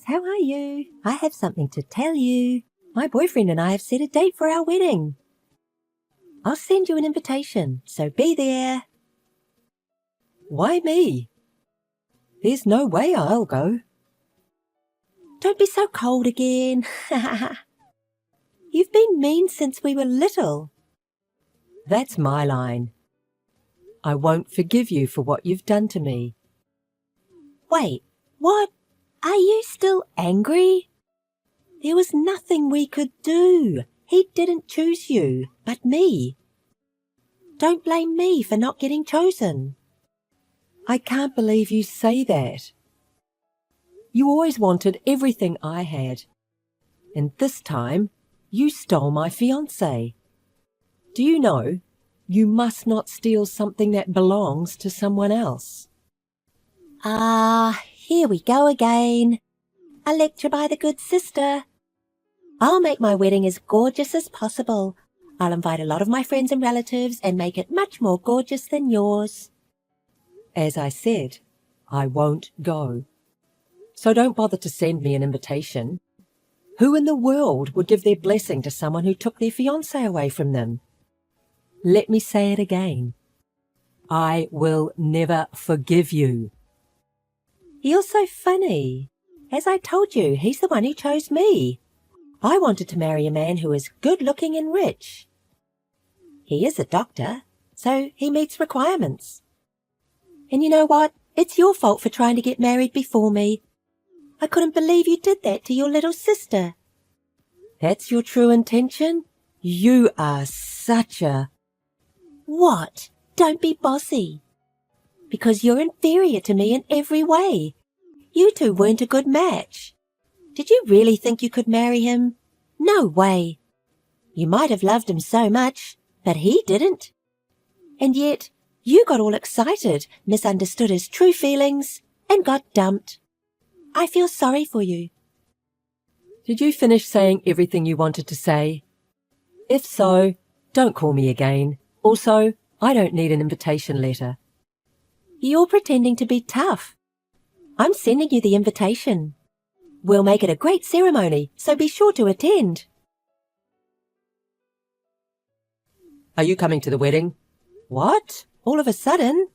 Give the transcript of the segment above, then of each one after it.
how are you? I have something to tell you. My boyfriend and I have set a date for our wedding. I'll send you an invitation, so be there. Why me? There's no way I'll go. Don't be so cold again. You've been mean since we were little. That's my line. I won't forgive you for what you've done to me. Wait, what? Are you still angry? There was nothing we could do. He didn't choose you, but me. Don't blame me for not getting chosen. I can't believe you say that. You always wanted everything I had. And this time, you stole my fiancé. Do you know, you must not steal something that belongs to someone else. Here we go again. A lecture by the good sister. I'll make my wedding as gorgeous as possible. I'll invite a lot of my friends and relatives and make it much more gorgeous than yours. As I said, I won't go. So don't bother to send me an invitation. Who in the world would give their blessing to someone who took their fiancé away from them? Let me say it again. I will never forgive you. You're so funny. As I told you, he's the one who chose me. I wanted to marry a man who is good-looking and rich. He is a doctor, so he meets requirements. And you know what? It's your fault for trying to get married before me. I couldn't believe you did that to your little sister. That's your true intention? You are such a... What? Don't be bossy. Because you're inferior to me in every way. You two weren't a good match. Did you really think you could marry him? No way. You might have loved him so much, but he didn't. And yet, you got all excited, misunderstood his true feelings, and got dumped. I feel sorry for you. Did you finish saying everything you wanted to say? If so, don't call me again. Also, I don't need an invitation letter. You're pretending to be tough. I'm sending you the invitation. We'll make it a great ceremony, so be sure to attend. Are you coming to the wedding? What? All of a sudden?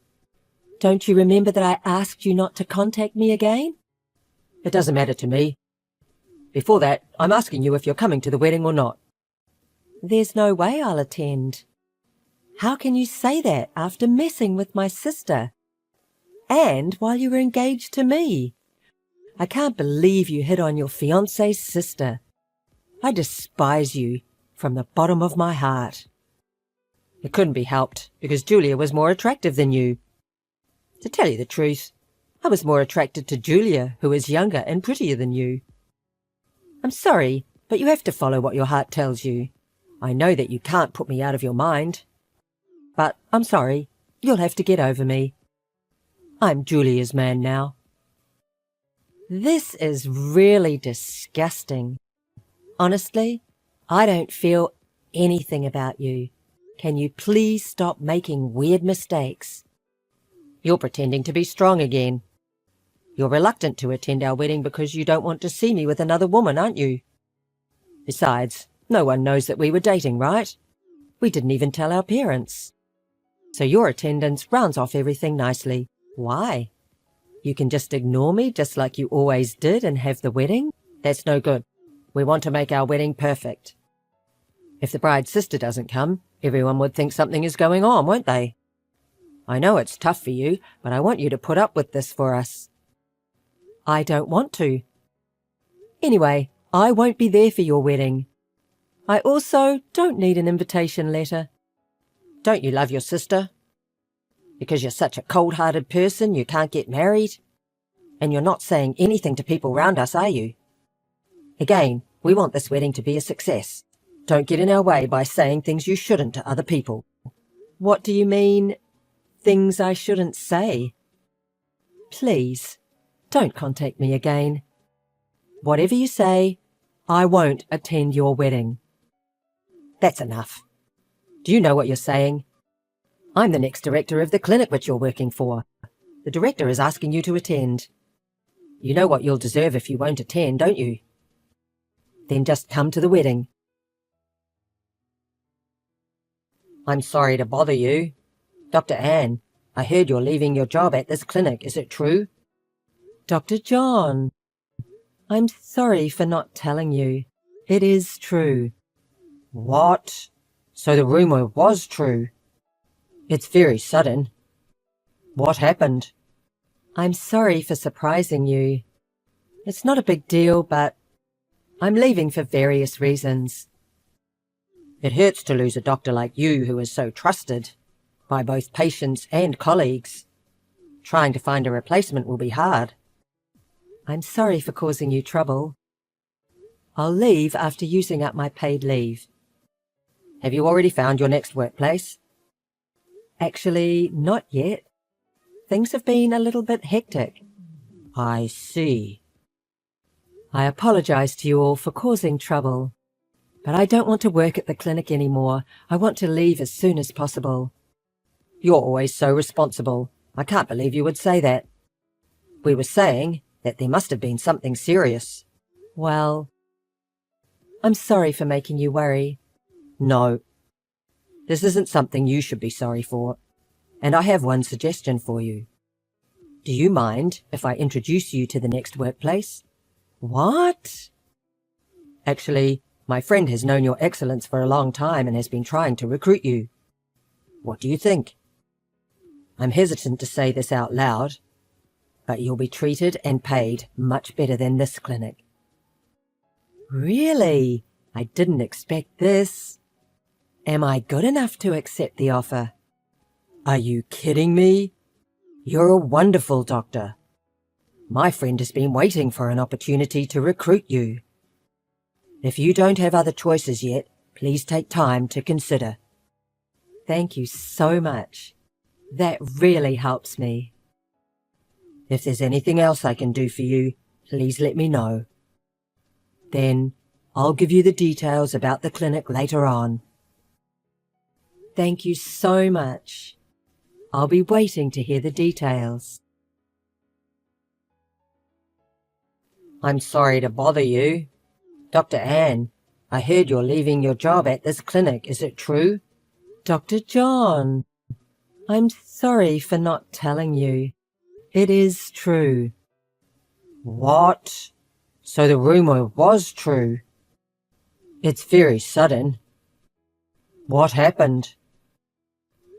Don't you remember that I asked you not to contact me again? It doesn't matter to me. Before that, I'm asking you if you're coming to the wedding or not. There's no way I'll attend. How can you say that after messing with my sister? And while you were engaged to me? I can't believe you hit on your fiancé's sister. I despise you from the bottom of my heart. It couldn't be helped, because Julia was more attractive than you. To tell you the truth, I was more attracted to Julia, who is younger and prettier than you. I'm sorry, but you have to follow what your heart tells you. I know that you can't put me out of your mind. But I'm sorry, you'll have to get over me. I'm Julia's man now. This is really disgusting. Honestly, I don't feel anything about you. Can you please stop making weird mistakes? You're pretending to be strong again. You're reluctant to attend our wedding because you don't want to see me with another woman, aren't you? Besides, no one knows that we were dating, right? We didn't even tell our parents. So your attendance rounds off everything nicely. Why? You can just ignore me just like you always did and have the wedding? That's no good. We want to make our wedding perfect. If the bride's sister doesn't come, everyone would think something is going on, won't they? I know it's tough for you, but I want you to put up with this for us. I don't want to. Anyway, I won't be there for your wedding. I also don't need an invitation letter. Don't you love your sister? Because you're such a cold-hearted person, you can't get married? And you're not saying anything to people round us, are you? Again, we want this wedding to be a success. Don't get in our way by saying things you shouldn't to other people. What do you mean, things I shouldn't say? Please, don't contact me again. Whatever you say, I won't attend your wedding. That's enough. Do you know what you're saying? I'm the next director of the clinic which you're working for. The director is asking you to attend. You know what you'll deserve if you won't attend, don't you? Then just come to the wedding. I'm sorry to bother you. Dr. Anne, I heard you're leaving your job at this clinic, is it true? Dr. John, I'm sorry for not telling you. It is true. What? So the rumour was true? It's very sudden. What happened? I'm sorry for surprising you. It's not a big deal, but I'm leaving for various reasons. It hurts to lose a doctor like you who is so trusted by both patients and colleagues. Trying to find a replacement will be hard. I'm sorry for causing you trouble. I'll leave after using up my paid leave. Have you already found your next workplace? Actually, not yet. Things have been a little bit hectic. I see. I apologize to you all for causing trouble, but I don't want to work at the clinic anymore. I want to leave as soon as possible. You're always so responsible. I can't believe you would say that. We were saying that there must have been something serious. Well, I'm sorry for making you worry. No, this isn't something you should be sorry for. And I have one suggestion for you. Do you mind if I introduce you to the next workplace? What? Actually, my friend has known your excellence for a long time and has been trying to recruit you. What do you think? I'm hesitant to say this out loud, but you'll be treated and paid much better than this clinic. Really? I didn't expect this. Am I good enough to accept the offer? Are you kidding me? You're a wonderful doctor. My friend has been waiting for an opportunity to recruit you. If you don't have other choices yet, please take time to consider. Thank you so much. That really helps me. If there's anything else I can do for you, please let me know. Then I'll give you the details about the clinic later on. Thank you so much. I'll be waiting to hear the details. I'm sorry to bother you. Dr. Anne, I heard you're leaving your job at this clinic, is it true? Dr. John, I'm sorry for not telling you. It is true. What? So the rumour was true? It's very sudden. What happened?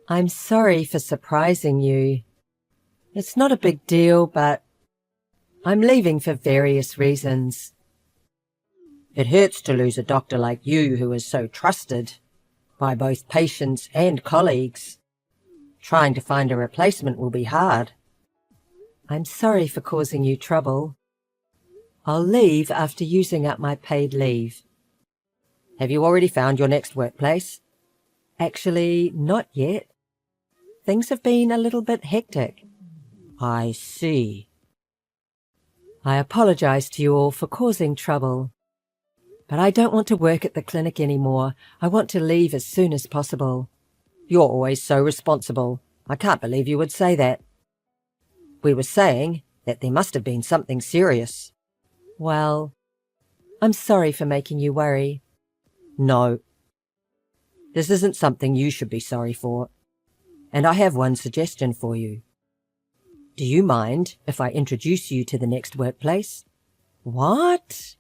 I'm sorry for surprising you. It's not a big deal, but I'm leaving for various reasons. It hurts to lose a doctor like you who is so trusted by both patients and colleagues. Trying to find a replacement will be hard. I'm sorry for causing you trouble. I'll leave after using up my paid leave. Have you already found your next workplace? Actually, not yet. Things have been a little bit hectic. I see. I apologize to you all for causing trouble, but I don't want to work at the clinic anymore. I want to leave as soon as possible. You're always so responsible. I can't believe you would say that. We were saying that there must have been something serious. Well, I'm sorry for making you worry. No, this isn't something you should be sorry for. And I have one suggestion for you. Do you mind if I introduce you to the next workplace? What?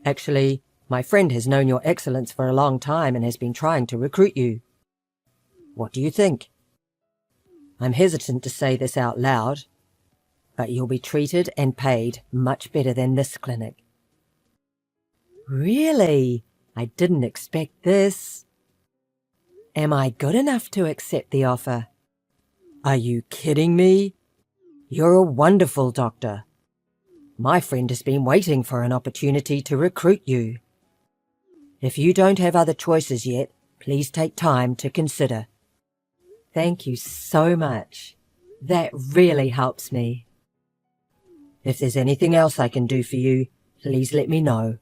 Actually, my friend has known your excellence for a long time and has been trying to recruit you. What do you think? I'm hesitant to say this out loud, but you'll be treated and paid much better than this clinic. Really? I didn't expect this. Am I good enough to accept the offer? Are you kidding me? You're a wonderful doctor. My friend has been waiting for an opportunity to recruit you. If you don't have other choices yet, please take time to consider. Thank you so much. That really helps me. If there's anything else I can do for you, please let me know.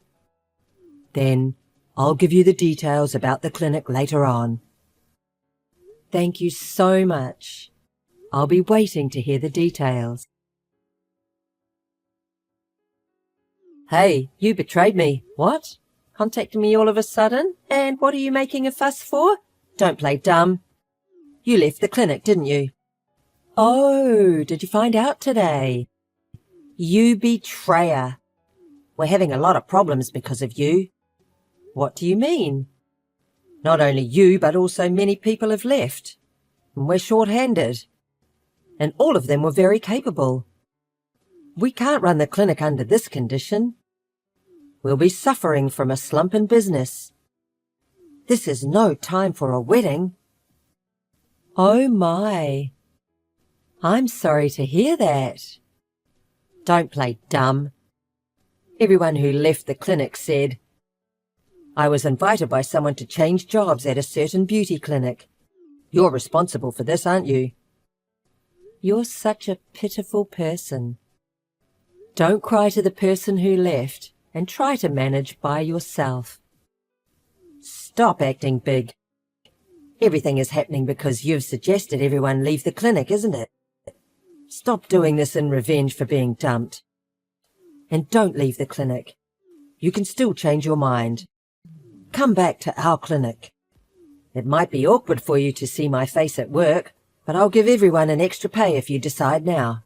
Then I'll give you the details about the clinic later on. Thank you so much. I'll be waiting to hear the details. Hey, you betrayed me. What? Contacting me all of a sudden? And what are you making a fuss for? Don't play dumb. You left the clinic, didn't you? Oh, did you find out today? You betrayer. We're having a lot of problems because of you. What do you mean? Not only you, but also many people have left. And we're short-handed. And all of them were very capable. We can't run the clinic under this condition. We'll be suffering from a slump in business. This is no time for a wedding. Oh my. I'm sorry to hear that. Don't play dumb. Everyone who left the clinic said, I was invited by someone to change jobs at a certain beauty clinic. You're responsible for this, aren't you? You're such a pitiful person. Don't cry to the person who left and try to manage by yourself. Stop acting big. Everything is happening because you've suggested everyone leave the clinic, isn't it? Stop doing this in revenge for being dumped. And don't leave the clinic. You can still change your mind. Come back to our clinic. It might be awkward for you to see my face at work, but I'll give everyone an extra pay if you decide now.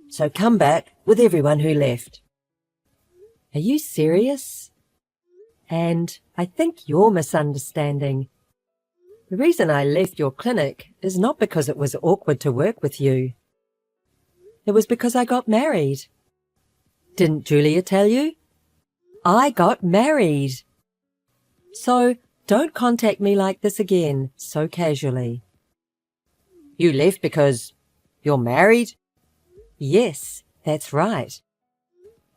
So come back with everyone who left. Are you serious? And I think you're misunderstanding. The reason I left your clinic is not because it was awkward to work with you. It was because I got married. Didn't Julia tell you? I got married. So don't contact me like this again, so casually. You left because you're married? Yes, that's right.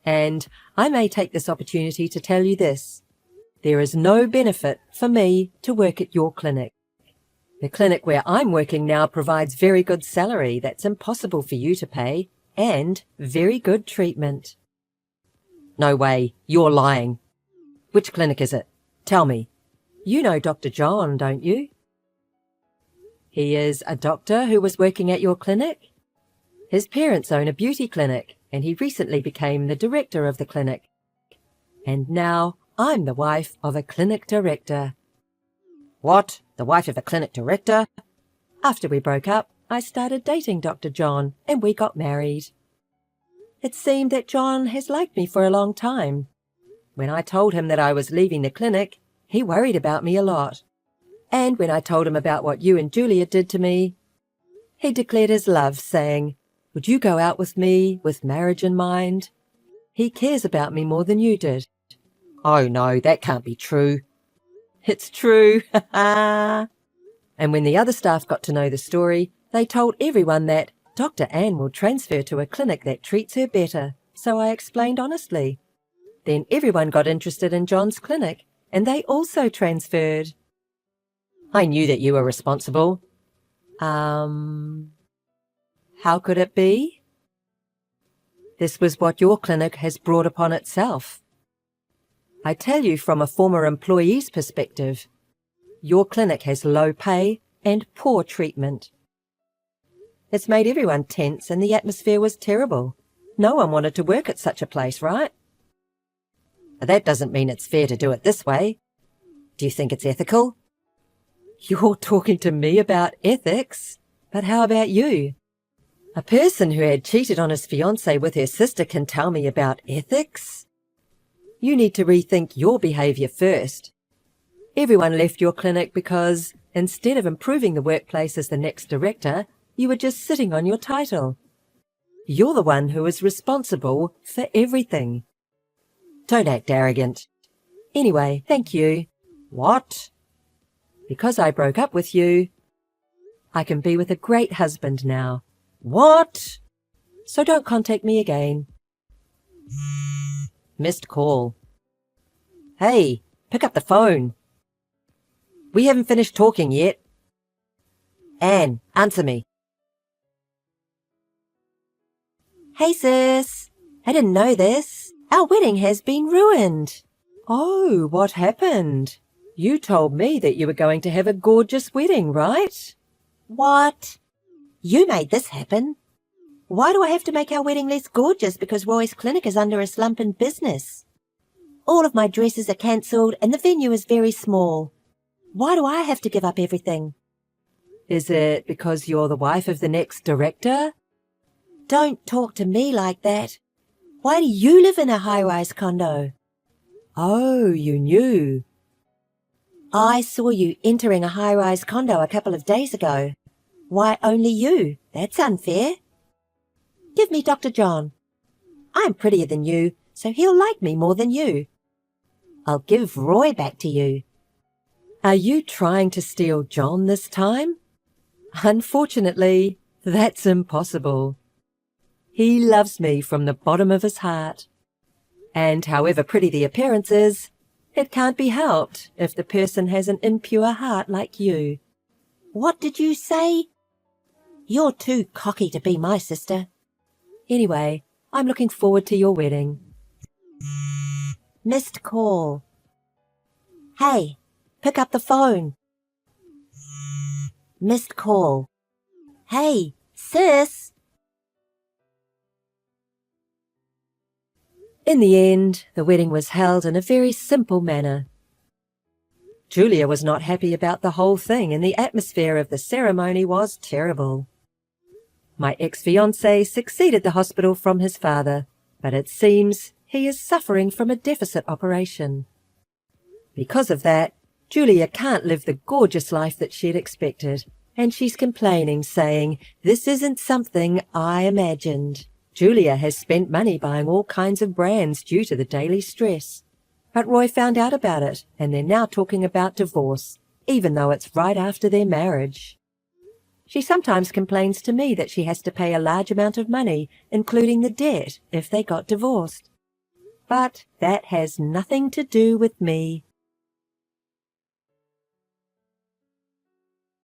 And I may take this opportunity to tell you this. There is no benefit for me to work at your clinic. The clinic where I'm working now provides very good salary that's impossible for you to pay, and very good treatment. No way, you're lying. Which clinic is it? Tell me. You know Dr. John, don't you? He is a doctor who was working at your clinic? His parents own a beauty clinic, and he recently became the director of the clinic. And now I'm the wife of a clinic director. What? The wife of a clinic director? After we broke up, I started dating Dr. John, and we got married. It seemed that John has liked me for a long time. When I told him that I was leaving the clinic, he worried about me a lot. And when I told him about what you and Julia did to me, he declared his love, saying, would you go out with me with marriage in mind? He cares about me more than you did. Oh no, that can't be true. It's true, ha ha. And when the other staff got to know the story, they told everyone that Dr. Anne will transfer to a clinic that treats her better, so I explained honestly. Then everyone got interested in John's clinic, and they also transferred. I knew that you were responsible. How could it be? This was what your clinic has brought upon itself. I tell you from a former employee's perspective, your clinic has low pay and poor treatment. It's made everyone tense and the atmosphere was terrible. No one wanted to work at such a place, right? That doesn't mean it's fair to do it this way. Do you think it's ethical? You're talking to me about ethics, but how about you? A person who had cheated on his fiancé with her sister can tell me about ethics? You need to rethink your behaviour first. Everyone left your clinic because, instead of improving the workplace as the next director, you were just sitting on your title. You're the one who is responsible for everything. Don't act arrogant. Anyway, thank you. What? Because I broke up with you, I can be with a great husband now. What? So don't contact me again. Missed call. Hey, pick up the phone. We haven't finished talking yet. Anne, answer me. Hey sis, I didn't know this. Our wedding has been ruined. Oh, what happened? You told me that you were going to have a gorgeous wedding, right? What? You made this happen. Why do I have to make our wedding less gorgeous because Roy's clinic is under a slump in business? All of my dresses are cancelled and the venue is very small. Why do I have to give up everything? Is it because you're the wife of the next director? Don't talk to me like that. Why do you live in a high-rise condo? Oh, you knew. I saw you entering a high-rise condo a couple of days ago. Why only you? That's unfair. Give me Dr. John. I'm prettier than you, so he'll like me more than you. I'll give Roy back to you. Are you trying to steal John this time? Unfortunately, that's impossible. He loves me from the bottom of his heart. And however pretty the appearance is, it can't be helped if the person has an impure heart like you. What did you say? You're too cocky to be my sister. Anyway, I'm looking forward to your wedding. Missed call. Hey, pick up the phone. Missed call. Hey, sis. In the end, the wedding was held in a very simple manner. Julia was not happy about the whole thing, and the atmosphere of the ceremony was terrible. My ex-fiancé succeeded the hospital from his father, but it seems he is suffering from a deficit operation. Because of that, Julia can't live the gorgeous life that she'd expected, and she's complaining, saying, "This isn't something I imagined." Julia has spent money buying all kinds of brands due to the daily stress. But Roy found out about it, and they're now talking about divorce, even though it's right after their marriage. She sometimes complains to me that she has to pay a large amount of money, including the debt, if they got divorced. But that has nothing to do with me.